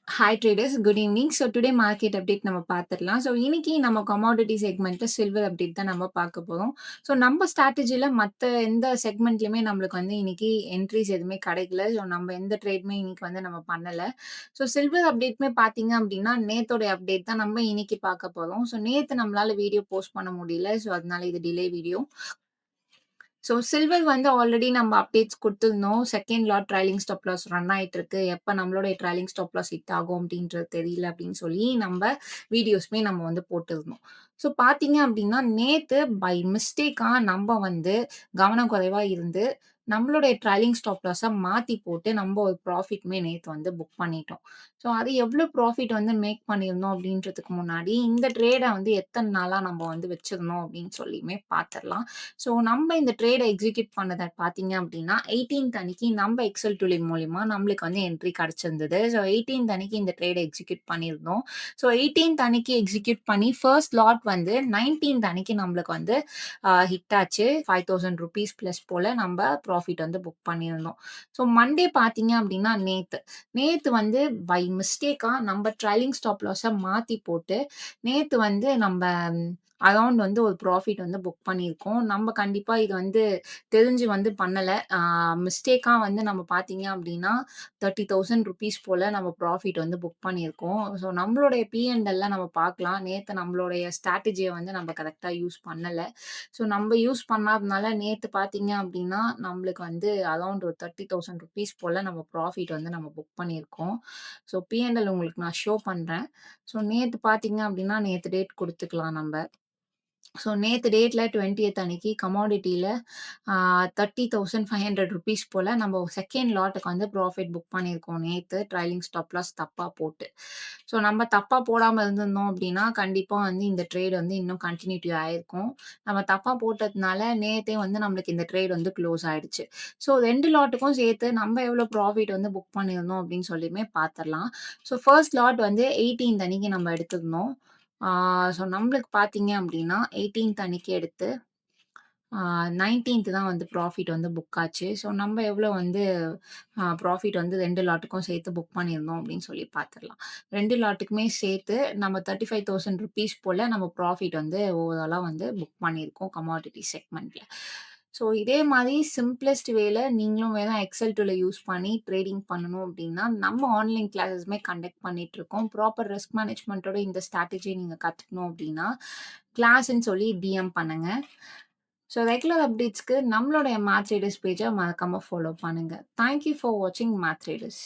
Hi traders, good evening. So today market update நம்ம பார்த்துடலாம். So இன்னைக்கு நம்ம கமாடிட்டி செக்மெண்ட்ல சில்வர் அப்டேட் தான் நம்ம பார்க்க போறோம். ஸோ நம்ம ஸ்ட்ராட்டஜில மத்த எந்த செக்மெண்ட்லயுமே நம்மளுக்கு வந்து இன்னைக்கு என்ட்ரீஸ் எதுவுமே கிடைக்கல. ஸோ நம்ம எந்த ட்ரேடுமே இன்னைக்கு வந்து நம்ம பண்ணல. ஸோ சில்வர் அப்டேட்மே பார்த்தீங்க அப்டின்னா, நேத்தோட அப்டேட் தான் நம்ம இன்னைக்கு பார்க்க போறோம். ஸோ நேத்து நம்மளால வீடியோ போஸ்ட் பண்ண முடியல. ஸோ அதனால இது டிலே வீடியோ. ஸோ சில்வர் வந்து ஆல்ரெடி நம்ம அப்டேட்ஸ் குடுத்திருந்தோம். Second lot trailing stop loss run ஆயிட்டுருக்கு. எப்ப நம்மளுடைய ட்ரைலிங் ஸ்டாப் லாஸ் ஹிட் ஆகும் அப்டின்றது தெரியல அப்டின்னு சொல்லி நம்ம வீடியோஸ்மே நம்ம வந்து போட்டிருந்தோம். ஸோ பார்த்தீங்க அப்டின்னா, நேத்து பை மிஸ்டேக்கா நம்ம வந்து கவனம் குறைவா இருந்து, நம்மளுடைய ட்ரைலிங் ஸ்டாப் லாஸ மாத்தி போட்டு நம்ம ஒரு ப்ராஃபிட்மே நேத்து வந்து புக் பண்ணிட்டோம். ஸோ அது எவ்ளோ ப்ராஃபிட் வந்து மேக் பண்ணியிருந்தோம் அப்டின்றதுக்கு முன்னாடி, இந்த ட்ரேட வந்து எத்தன நாளா நம்ம வந்து வச்சிருந்தோம் அப்டின்னு சொல்லியுமே பார்த்துரலாம். ஸோ நம்ம இந்த ட்ரேட எக்ஸிக்யூட் பண்ணத பார்த்தீங்க அப்டின்னா, 18த் அன்னைக்கு நம்ம எக்ஸெல் டூலிங் மூலியமா நம்மளுக்கு வந்து என்ட்ரி கிடைச்சிருந்தது. ஸோ 18த் அன்னைக்கு இந்த ட்ரேட எக்ஸிக்யூட் பண்ணியிருந்தோம். ஸோ 18த் அன்னைக்கு எக்ஸிக்யூட் பண்ணி ஃபர்ஸ்ட் லாட் வந்து 19த் அன்னைக்கு நம்மளுக்கு வந்து ஹிட் ஆச்சு. ₹5000 பிளஸ் போல நம்ம ப்ராஃபிட் வந்து புக் பண்ணியிருந்தோம். ஸோ மண்டே பார்த்தீங்க அப்டின்னா நேத்து வந்து பை மிஸ்டேக்கா நம்ம ட்ரைலிங் ஸ்டாப் லாஸ மாத்தி போட்டு, நேத்து வந்து நம்ப அரவுண்ட் வந்து ஒரு ப்ராஃபிட் வந்து புக் பண்ணியிருக்கோம். நம்ம கண்டிப்பா இது வந்து தெரிஞ்சு வந்து பண்ணல. மிஸ்டேக்கா வந்து நம்ம பார்த்தீங்க அப்டின்னா, ₹30,000 போல நம்ம ப்ராஃபிட் வந்து புக் பண்ணியிருக்கோம். ஸோ நம்மளுடைய P&Lல நம்ம பார்க்கலாம். நேத்து நம்மளுடைய ஸ்ட்ராட்டஜிய வந்து நம்ம கரெக்ட்டா யூஸ் பண்ணல. ஸோ நம்ம யூஸ் பண்ணாதனால நேத்து பார்த்தீங்க அப்டின்னா, நம்மளுக்கு வந்து அரவுண்ட் ஒரு ₹30,000 போல நம்ம ப்ராஃபிட் வந்து நம்ம புக் பண்ணியிருக்கோம். ஸோ P&L உங்களுக்கு நான் ஷோ பண்றேன். ஸோ நேத்து பார்த்தீங்க அப்டின்னா, நேத்து டேட் குடுத்துக்கலாம் நம்ப. ஸோ நேத்து டேட்ல 20த் அன்னைக்கு கமாடிட்டில ₹30,500 போல நம்ம செகண்ட் லாட்டுக்கு வந்து ப்ராஃபிட் புக் பண்ணியிருக்கோம் நேத்து. ட்ரைலிங் ஸ்டாப் லாஸ் தப்பா போட்டு. ஸோ நம்ம தப்பா போடாம இருந்திருந்தோம் அப்டின்னா, கண்டிப்பா வந்து இந்த ட்ரேட் வந்து இன்னும் கன்டினியூட்டி ஆயிருக்கும். நம்ம தப்பா போட்டதுனால நேத்தே வந்து நம்மளுக்கு இந்த ட்ரேட் வந்து க்ளோஸ் ஆயிடுச்சு. ஸோ 2 லாட்டுக்கும் சேர்த்து நம்ம எவ்வளோ ப்ராஃபிட் வந்து புக் பண்ணியிருந்தோம் அப்டின்னு சொல்லியுமே பார்த்துரலாம். ஸோ ஃபர்ஸ்ட் லாட் வந்து 18த் அன்னைக்கு நம்ம எடுத்திருந்தோம். ஸோ நம்மளுக்கு பார்த்தீங்க அப்டின்னா, 18த் அன்னைக்கு எடுத்து 19த் தான் வந்து ப்ராஃபிட் வந்து புக் ஆச்சு. ஸோ நம்ம எவ்வளோ வந்து ப்ராஃபிட் வந்து 2 லாட்டுக்கும் சேர்த்து புக் பண்ணியிருந்தோம் அப்டின்னு சொல்லி பார்த்துரலாம். 2 லாட்டுக்குமே சேர்த்து நம்ம ₹35,000 போல நம்ம ப்ராஃபிட் வந்து ஓவராலா வந்து புக் பண்ணியிருக்கோம் கமாடிட்டி செக்மெண்ட்ல. ஸோ இதே மாரி சிம்ப்ளஸ்ட் வேல நீங்களும் வேணா எக்ஸெல் டூல யூஸ் பண்ணி ட்ரேடிங் பண்ணணும் அப்டின்னா, நம்ம ஆன்லைன் கிளாஸஸ்மே கண்டக்ட் பண்ணிட்டுருக்கோம். ப்ராப்பர் ரிஸ்க் மேனேஜ்மென்ட்டோட இந்த ஸ்ட்ராட்டஜிய நீங்க கத்துக்கணும் அப்டின்னா, கிளாஸ்ன்னு சொல்லி டிஎம் பண்ணுங்க. ஸோ ரெகுலர் அப்டேட்ஸ்க்கு நம்மளுடைய மேத் ட்ரேடர்ஸ் பேஜ மறக்காம ஃபாலோ பண்ணுங்க. தேங்க் யூ ஃபார் வாட்சிங் மேத் ட்ரேடர்ஸ்.